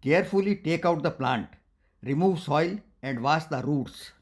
Carefully take out the plant, remove soil and wash the roots.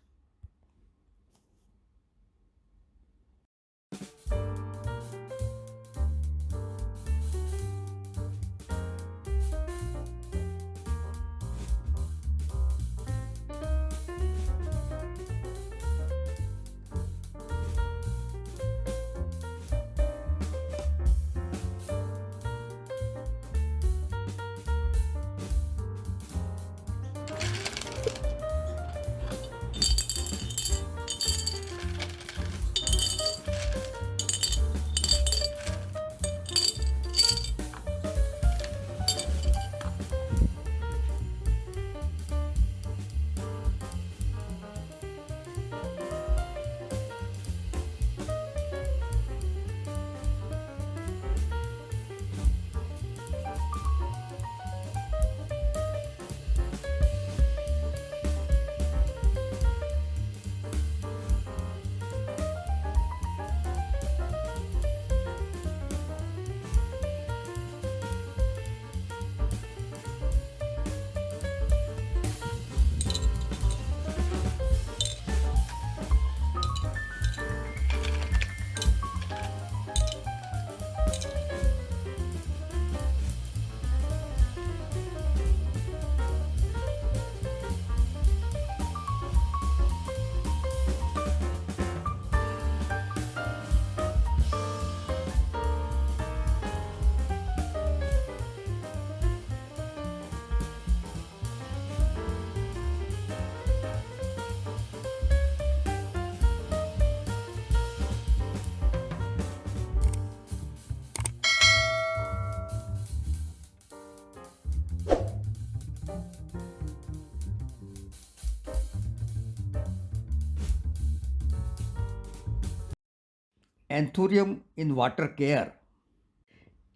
Anthurium in water care.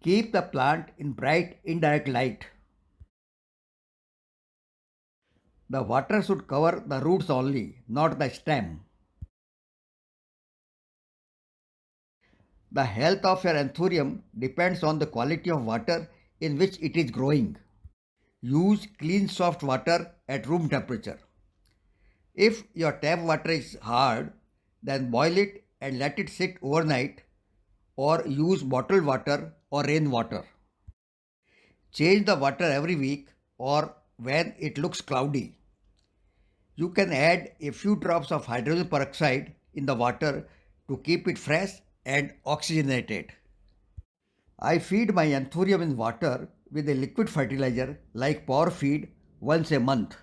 Keep the plant in bright indirect light. The water should cover the roots only, not the stem. The health of your anthurium depends on the quality of water in which it is growing. Use clean soft water at room temperature. If your tap water is hard, then boil it and let it sit overnight or use bottled water or rainwater. Change the water every week or when it looks cloudy. You can add a few drops of hydrogen peroxide in the water to keep it fresh and oxygenated. I feed my anthurium in water with a liquid fertilizer like power feed once a month.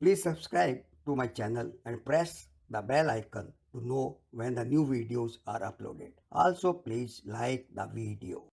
Please subscribe to my channel and press the bell icon to know when the new videos are uploaded. Also, please like the video.